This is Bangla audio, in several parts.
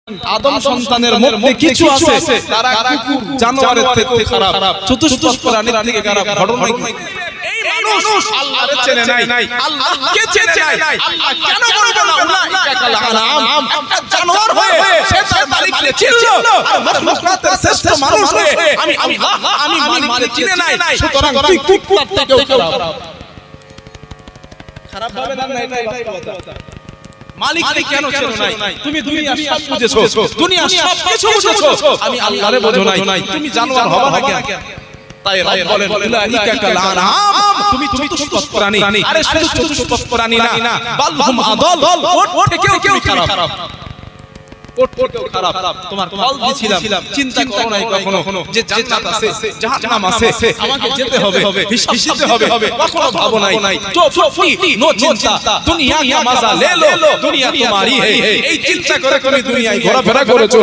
আদম সন্তানের মধ্যে কিছু আছে তারা কুকুর জানোয়ারের থেকে খারাপ, চতুষ্পদ প্রাণীর থেকে খারাপ। ঘটনা কি? এই মানুষ আল্লাহকে চেনে নাই, আল্লাহকে চেনে নাই। আল্লাহ কেন বলবে না উলাইকা কাল আনআম? একটা জানোয়ার হয়ে সে তার মালিককে চিনল, আর মাখলুকাতের শ্রেষ্ঠ মানুষ হয়ে আমি আল্লাহ, আমি মালিককে চিনে নাই, সুতরাং তুই কুকুর থেকেও খারাপ। খারাপ ভাবে না, এটাই বাস্তবতা। মালিককে কেন চেনো নাই? তুমি দুনিয়া সব বুঝেছো, দুনিয়া সব কিছু বুঝেছো, আমি আল্লাহরে বোঝো নাই। তুমি জানোয়ার হবা না কেন? তাই রব বলেন উলাইকা কাল আনআম, তুমি চতুষ্পদ প্রাণী। আরে শুধু চতুষ্পদ প্রাণী না, বাল হুম আদল, ওট থেকেও খারাপ। ওট থেকেও খারাপ। তোমার ফল দিছিলাম, চিন্তা করো নাই কখনো যে জান্নাত আছে, জাহান্নাম আছে, আমাকে যেতে হবে, হিসাব দিতে হবে, কখনো ভাবো নাই। তো ফি নো চিন্তা, দুনিয়া কা মজা লে লো, দুনিয়া তোমারই হে। এই চিন্তা করে তুমি দুনিয়ায় ঘোরাফেরা করেছো,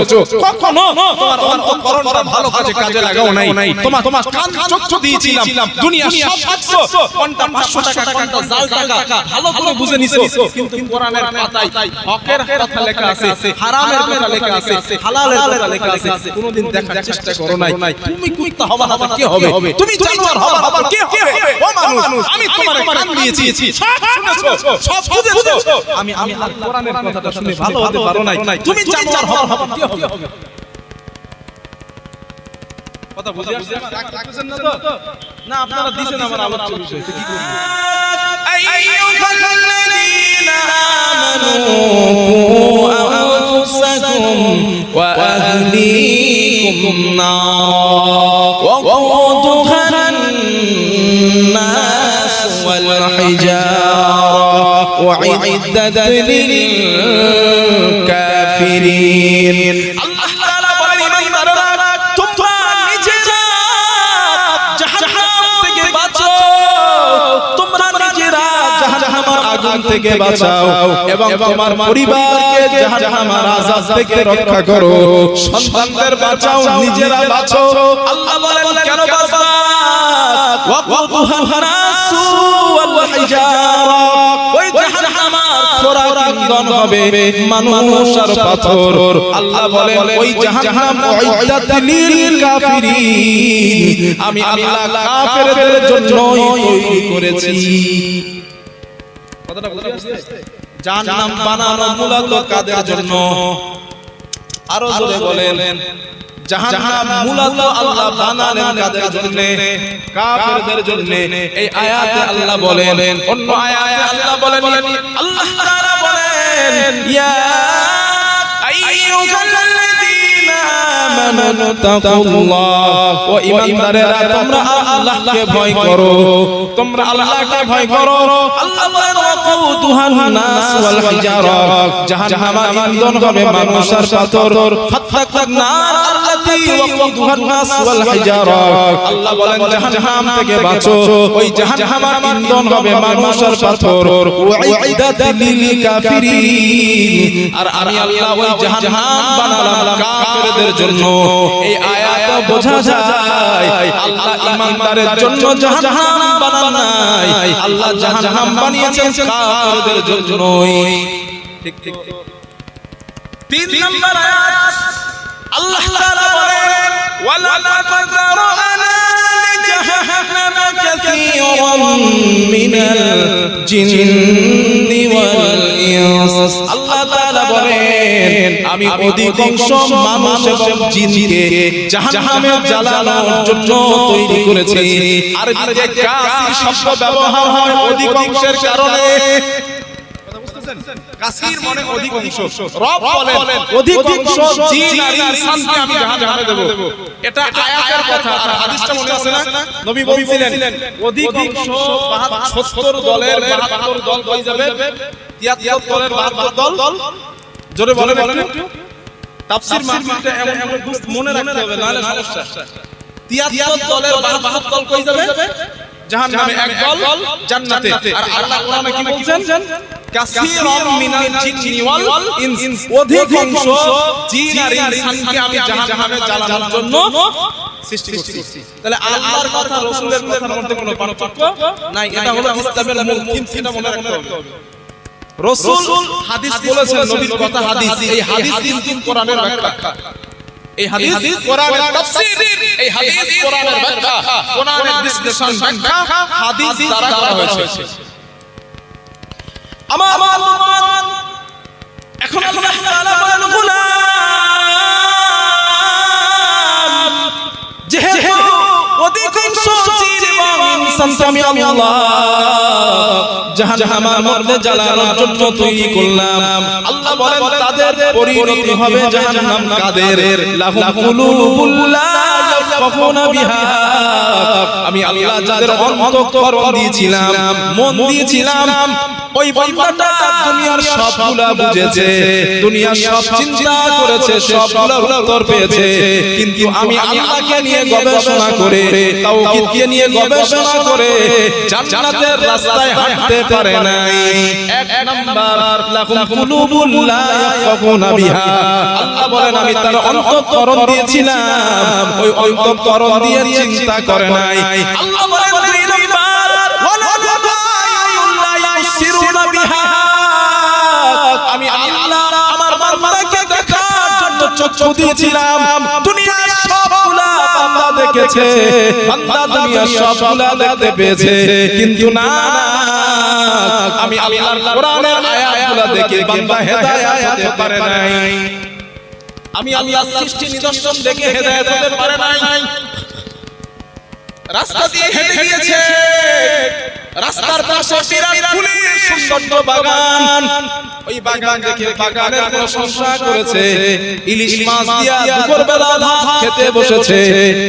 কখনো তোমার অন্তঃকরণটা ভালো কাজে লাগাও নাই। তোমার কান চক্ষু দিয়েছিলাম, দুনিয়া সব পাচ্ছো, কোনটা 500 টাকা, কোনটা জাল টাকা, ভালো করে বুঝে নিছো। কিন্তু কোরআনের পাতায় হকের কথা লেখা আছে, হারামের কথা লেখা আছে, হালালের কথা লেখা আছে। কোনদিন দেখার চেষ্টা করো নাই। তুমি কুত্তা হবা না কি হবে? তুমি জানোয়ার হবা না কি হবে? ও মানুষ, আমি তোমারে কান দিয়েছি, সব শুনেছো, সব বুঝেছো। আমি আল্লাহর কোরআনের কথাটা শুনে ভালো হতে পারো নাই। তুমি জানোয়ার হবা কি হবে? কথা বুঝে আসছে? রাখতেছেন না তো? না আপনারা দিবেন আমার আলোচ্য বিষয় কি করব? আইয়ুহাল্লাযীনা আমানু আনফুসাকুম ওয়া আহলিকুম নারা ওয়া কুদুহান নাস ওয়াল হিজারা ওয়া ইদ্দাত লিল কাফিরিন। আল্লাহ তাআলা বলেন ঈমানদাররা, তোমরা নিজেরা জাহান্নাম থেকে বাঁচো, তোমরা নিজেরা জাহান্নামের আগুন থেকে বাঁচাও এবং তোমার পরিবারকে জাহান্নামের আযাব থেকে রক্ষা করো। সন্তানদের বাঁচাও, নিজেরা বাঁচো। আল্লাহ বলেন কেন বাঁচবা? ওয়াকুদুহান নাসু ওয়াল হিজারা, ওই জাহান্নামের খোরাক ইন্ধন হবে মানুষ আর পাথর। আল্লাহ বলেন ওই জাহান্নাম উইদ্দাত লিল কাফিরিন, আমি আল্লাহ কাফেরদের জন্যই তৈরি করেছি। কথাটা বুঝে আসছে? জাহান্নাম বানানো মূলত কাদের জন্য? আরো জোরে বলেন, জাহান্নাম মূলত আল্লাহ বানালেন কাদের জন্য? কাফেরদের জন্য। এই আয়াতে আল্লাহ বলেন, অন্য আয়াতে আল্লাহ বলেন, আল্লাহ তাআলা বলেন ইয়া আইয়ুহাল্লাযীনা আমানু তাকুল্লাহ, ও ঈমানদারেরা তোমরা আল্লাহকে ভয় করো, তোমরা আল্লাহকে ভয় করো। আল্লাহ বলেন ওয়াকুদুহান নাস ওয়াল হিজারা, জাহান্নামের ইন্ধন হবে মানুষ আর পাথর। ফাত্তাকুন নার আল্লাতী ওয়াকুদুহান নাস ওয়াল হিজারা, আল্লাহ বলেন জাহান্নাম থেকে বাঁচো, ওই জাহান্নামের ইন্ধন হবে মানুষ আর পাথর। উইদ্দাত লিল কাফিরিন, আর আমি আল্লাহ ওই জাহান্নাম বানালাম কাফেরদের জন্য। এই আয়াতে বোঝা যায় আল্লাহ ঈমানদারের জন্য জাহান্নাম বানান নাই, আল্লাহ জাহান্নাম বানিয়েছেন কাফেরদের জন্যই। ঠিক ঠিক। 3 নম্বর আয়াত আল্লাহ তাআলা বলেন ওয়ালাকাদ যারানা লিজাহান্নামা কাসীরাম মিনাল জিন্নি ওয়াল ইনস। আল্লাহ তাআলা বলেন আমি অধিকাংশ মানুষ এবং জিনকে জাহান্নামে জ্বালানোর জন্য তৈরি করেছি। আরবিতে কাসীর শব্দ ব্যবহার হয় অধিকাংশের কারণে। কাসীর মানে অধিকাংশ। রব বলেন অধিকাংশ জিন আর ইনসানকে আমি জাহান্নামে দেব। এটা আয়াতের কথা, আর হাদিসটা মনে আছে না? নবী বলেছিলেন অধিকাংশ 70 দলের 72 দল হয়ে যাবে, 73 দলের 72 দল। জোরে বলেন একটু। তাফসীর মাহফিলটা এমন মনে রাখতে হবে, নাহলে সমস্যা। 73 দলের 72 দল কই যাবে? জাহান্নামে, এক দল জান্নাতে। আর আল্লাহ কোরআনে কি বলছেন? কাসীরাম মিনাল জিন্নি ওয়াল ইনস, অধিকাংশ জিন আর ইনসানকে আমি জাহান্নামে জ্বালানোর জন্য সৃষ্টি করছি। তাহলে আল্লাহর কথা রাসূলের কথার মধ্যে কোনো পার্থক্য নাই। এটা হলো ইসলামের মূল থিম, এটা মনে রাখতে হবে। রাসূল হাদিস বলেছেন, নবীর কথা হাদিস, এই হাদিস কিন্তু কোরআনের ব্যাখ্যা, এই হাদিস কোরআনের তাফসীর, এই হাদিস কোরআনের ব্যাখ্যা, কোরআনের বিশ্লেষণ ব্যাখ্যা হাদিস দ্বারা করা হয়েছে। আমার এখন আল্লাহ তাআলা বলেন, গোলাম যেহেতু অধিকাংশ জিন এবং ইনসানকে আমি আল্লাহ জাহান্নামের মধ্যে জ্বালানোর জন্য তৈরি করলাম, আল্লাহ বলেন তাদের পরিণতি হবে জাহান্নাম। কাদের? লাহুম কুলুবুল লা ইয়াফকাহুনা বিহা, আমি আল্লাহ যাদের অন্তঃকরণ দিয়েছিলাম, মন দিয়েছিলাম, ওই বান্দাটা দুনিয়ার সবগুলা বুঝেছে, দুনিয়ার সব চিন্তা করেছে, সবগুলোর উত্তর পেয়েছে, কিন্তু আমি আল্লাহকে নিয়ে গবেষণা করে, তাওহীদকে নিয়ে গবেষণা করে জান্নাতের রাস্তায় হাঁটতে পারে নাই। এক নাম্বার লাহুম কুলুবুল লা ইয়াফকাহুনা বিহা, আল্লাহ বলেন আমি তার অন্তঃকরণ দিয়েছিলাম, ওই অন্তঃকরণ দিয়ে চিন্তা করে নাই। আল্লাহ বলেন দুই নাম্বার ওয়ালা সিরুনা বিহা, আমি আল্লাহ আমার বান্দাকে দেখার জন্য চক্ষু দিয়েছিলাম, দুনিয়ার সবগুলা বান্দা দেখেছে, বান্দা দুনিয়ার সবগুলা দেখতে পেয়েছে, কিন্তু না, আমি আল্লাহর কোরআনের আয়াতগুলো দেখে বান্দা হেদায়েত হতে পারে নাই, আমি আল্লাহর সৃষ্টি নিদর্শন দেখে হেদায়েত হতে পারে নাই। রাস্তা দিয়ে হেঁটে গিয়েছে, রাস্তার পাশে বিরাট ফুলের সুন্দর বাগান, ওই বাগান দেখে বাগানের প্রশংসা করেছে, ইলিশ মাছ দিয়া দুপুরবেলা ভাত খেতে বসেছে,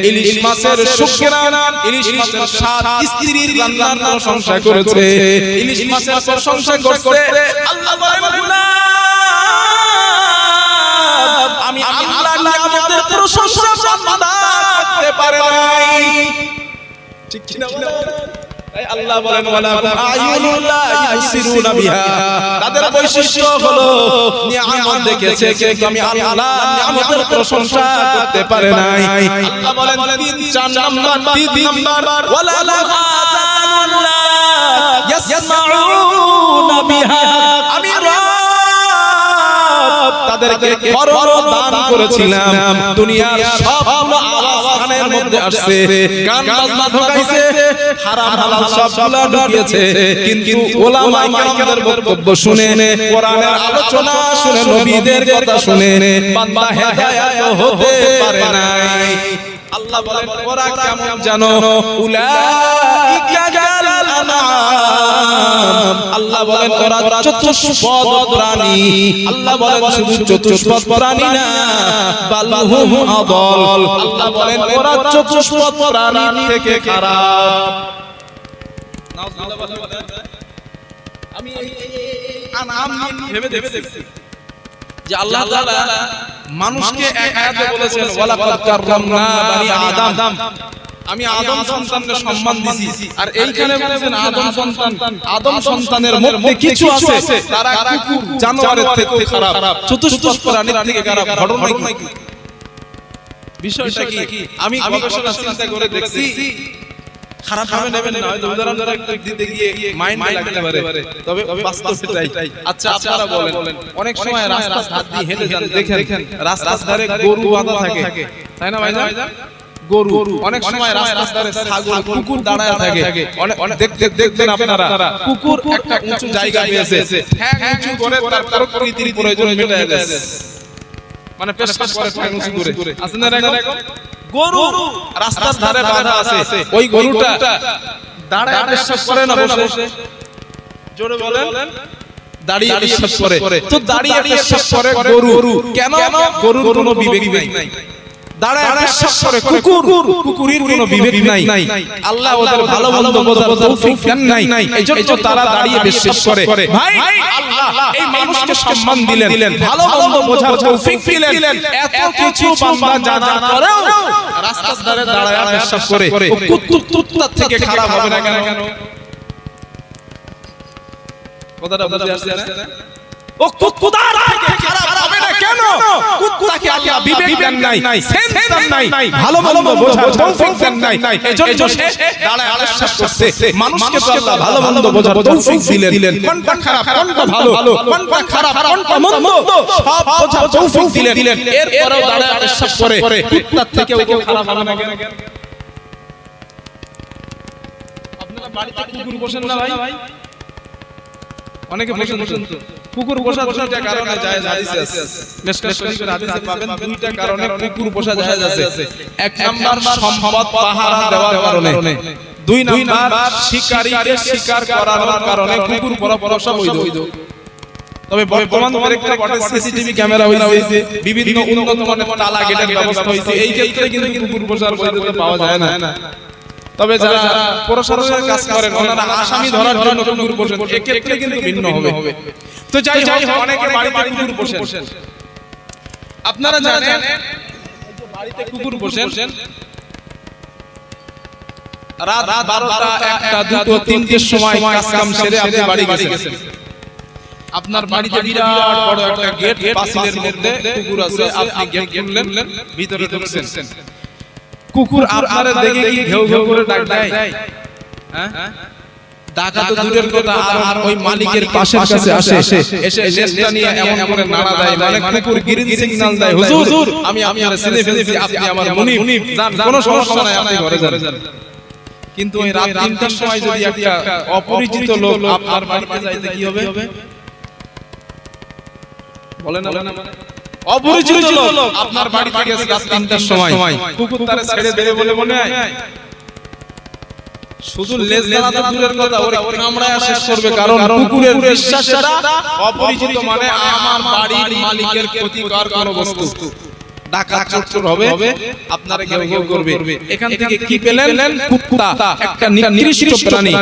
ইলিশ মাছের সুঘ্রাণ, ইলিশ মাছের স্বাদ, স্ত্রীর রান্নার প্রশংসা করেছে, ইলিশ মাছের প্রশংসা করছে। আল্লাহ বলেন আমি আল্লাহ নিয়ামতের প্রশংসা বান্দা করতে পারে নাই, ঠিক কি না? আল্লাহ বলেন ওয়ালাকুম আয়ুনুন লা ইউসিরুনা বিহা, তাদের বৈশিষ্ট্য হলো নিয়ামত দেখেছে কিন্তু আমি আল্লাহ নিয়ামতের প্রশংসা করতে পারে নাই। আল্লাহ বলেন 3 নাম্বার ওয়ালাকুম আযানুন লা ইয়াসমাউনা বিহা, আমি তাদেরকে কর্ণ দান করেছিলাম, দুনিয়ার সবগুলো আওয়াজ কানের মধ্যে আসছে, গান বাজনা ঢোকাইছে, হারাম হালাল সবগুলো ঢুকিয়েছে, কিন্তু উলামায়ে কেরামদের বক্তব্য শুনে, কোরআনের আলোচনা শুনে, নবীদের কথা শুনে বান্দা হেদায়েত হতে পারে নাই। আল্লাহ বলেন ওরা কেমন জানো? উলাইকা কাল আনআম, আল্লাহ বলেন ওরা চতুষ্পদ প্রাণী, আল্লাহ বলেন শুধু চতুষ্পদ প্রাণী না, বাল হুম আদল, আল্লাহ বলেন ওরা চতুষ্পদ প্রাণী থেকে খারাপ। আমি আনআম ভেবে দেখছি যে আল্লাহ তাআলা মানুষকে এক আয়াতে বলেছেন ওয়ালাকাদ কাররামনা বানি আদম, আমি আদম সন্তানকে সম্মান দিয়েছি, আর এইখানে বলেছেন আদম সন্তানের মধ্যে কিছু আছে তারা কুকুর জানোয়ারের থেকে খারাপ, চতুষ্পদ প্রাণীর থেকে খারাপ। ঘটনা কি, বিষয়টা কি? আমি গবেষণা চিন্তা করে দেখছি, খারাপ ভাবে নেবেন না, হয়তো উদাহরণ দিতে গিয়ে মাইন্ড লাগতে পারে, তবে বাস্তব এটাই। আচ্ছা আপনারা বলেন, অনেক সময় রাস্তার ধার দিয়ে হেঁটে যান, দেখেন রাস্তার ধারে গরু বাঁধা থাকে, তাই না ভাই? গরু, অনেক সময় রাস্তার ধারে ছাগল, কুকুর দাঁড়ায় থাকে, অনেক দেখবেন আপনারা কুকুর একটা উঁচু জায়গা পেয়েছে, ঠ্যাং উঁচু করে তার প্রকৃতির প্রয়োজন মেটায় দেয়, মানে পেশাব করে ঠ্যাং উঁচু করে, আছে না? গরু রাস্তার ধারে বাঁধা আছে, ওই গরুটা দাঁড়ায় পেশাব করে না বসে? জোরে বলেন। দাঁড়িয়ে পেশাব করে, তো দাঁড়িয়ে পেশাব করে গরু কেন? গরুর কোনো বিবেক নাই, দাঁড়ায় পেশাব করে। কুকুরের কোনো বিবেক নাই, আল্লাহ ওদের ভালো মন্দ বোঝার তৌফিক দেন নাই, এইজন্য তারা দাঁড়িয়ে পেশাব করে। ভাই আল্লাহ এই মানুষকে সম্মান দিলেন, ভালো মন্দ বোঝার তৌফিক দিলেন, এত কিছু বান্দা জানার পরেও রাস্তার ধারে দাঁড়ায় পেশাব করে, কুত্তার থেকে খারাপ হবে না কেন? কথাটা বুঝে আসছে না? ও কুত্তার থেকে খারাপ হবে না কেন? কুত্তাকে আল্লাহ বিবেক দেন নাই, সেন্স দেন নাই, ভালো মন্দ বোঝার তৌফিক দেন নাই। এজন্য সে দাঁড়ায় আলস্য করছে। মানুষকে তো আল্লাহ ভালো মন্দ বোঝার তৌফিক দিলেন, কোনটা খারাপ কোনটা ভালো, কোনটা খারাপ কোনটা মন্দ সব বোঝার তৌফিক দিলেন। এরপরেও দাঁড়ায় আলস্য করে কুত্তার থেকে কেউ খারাপ হবে না কেন? আপনারা বাড়িতে কুকুর পোষেন না ভাই? অনেকে পোষেন তো। কুকুর পোষা দুইটা কারণে জায়েজ হাদিস আছে, মিশকাত শরীফের হাদিসে পাবেন দুইটা কারণে কুকুর পোষা জায়েজ আছে। এক নাম্বার সম্পদ পাহারা দেওয়ার কারণে, দুই নাম্বার শিকারীকে শিকার করানোর কারণে কুকুর পোষা বৈধ। তবে বর্তমান প্রেক্ষাপটে সিসিটিভি ক্যামেরা হইছে, বিভিন্ন উন্নত মানের তালা গেটের ব্যবস্থা হইছে, এই ক্ষেত্রে কিন্তু কুকুর পোষার বৈধতা পাওয়া যায় না। তবে যারা প্রশাসনের কাজ করেন ওনারা আসামি ধরার জন্য কুকুর পোষেন, এই ক্ষেত্রে কিন্তু ভিন্ন হবে। তো যাই হোক, অনেকে বাড়িতে কুকুর পোষেন। আপনারা জানেন বাড়িতে কুকুর পোষেন, রাত 12টা 1টা 2টো 3টের সময় কাজ কাম সেরে আপনি বাড়ি গেছেন। আপনার বাড়িতে বিরাট বড় একটা গেট, পাঁচিলের মধ্যে কুকুর আছে, আপনি গেট খুললেন, ভিতরে ঢুকছেন। কুকুর আপনারে দেখে কি ঘেউ ঘেউ করে ডাক দেয়? হ্যাঁ, ডাকা তো দূরের কথা, আর ওই মালিকের পাশের কাছে আসে, এসে লেজটা নিয়ে এমন করে নাড়া দেয়, মানে কুকুর গ্রিন সিগন্যাল দেয়, হুজুর আমি আপনারে চিনে ফেলেছি, আপনি আমার মুনিব, যান কোনো সমস্যা নাই, আপনি ঘরে যান। কিন্তু ওই রাত 3টার সময় যদি একটা অপরিচিত লোক আপনার বাড়িতে যাইতে কি হবে? বলেন না, অপরিচিত লোক আপনার বাড়িতে গেছে রাত 3টার সময়, কুকুর তারে ছেড়ে দেবে বলে মনে হয়? শুধু লেজ নাড়া দূরের কথা, ওরে কামড়ায় শেষ করবে, কারণ কুকুরের বিশ্বাস এটা অপরিচিত মানে আমার বাড়ির মালিকের ক্ষতিকর কোনো বস্তু। ডাকাত চোর হবে, আপনারে ঘেউ ঘেউ করবে। এখান থেকে কি পেলেন? কুত্তা একটা নিকৃষ্ট প্রাণী,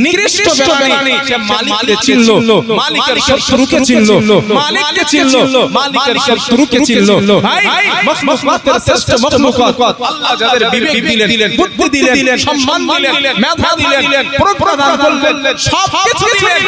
নিকৃষ্ট প্রাণী। সে মালিককে চিনলো, মালিকের শত্রুকে চিনলো, মালিককে চিনলো, মালিকের শত্রুকে চিনলো। ভাই মাখলুকাতের শ্রেষ্ঠ মাখলুকাত আল্লাহ যাদের বিবেক দিলেন, বুদ্ধি দিলেন, সম্মান দিলেন, মেধা দিলেন, প্রদান করলেন, সবকিছু দিলেন।